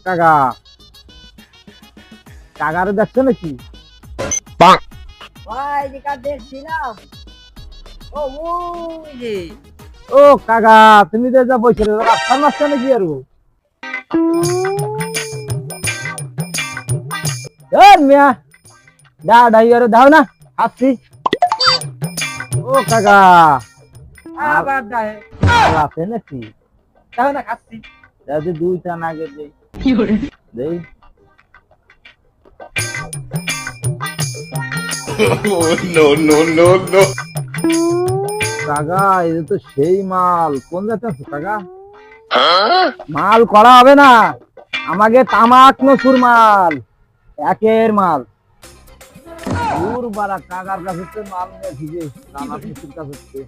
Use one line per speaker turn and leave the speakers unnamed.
কাকা, কাকারে দেখছো নাকি?
ভাই যেটা দেখছিলাম ও ওই যে
ও কাকা, তুমি তো যা বসে রাস্তার মাঝখানে কি আর মিয়া ডাইয়ারে দাও না আসছি। ও কাকা,
আবার দাহে
আছে নাকি?
দাও না খাচ্ছি।
যদি দুইটা নাগে দেই দেই।
No, no, no, no.
কাকা এটা তো সেই মাল, কোন যাচ্ছে কাকা? মাল করা হবে না, আমাকে তামাক নসুর মাল, একের মাল। দূর বাড়া, কাকার কাছে তো মাল নিয়ে ভিজে তামাক নসুর কাছে।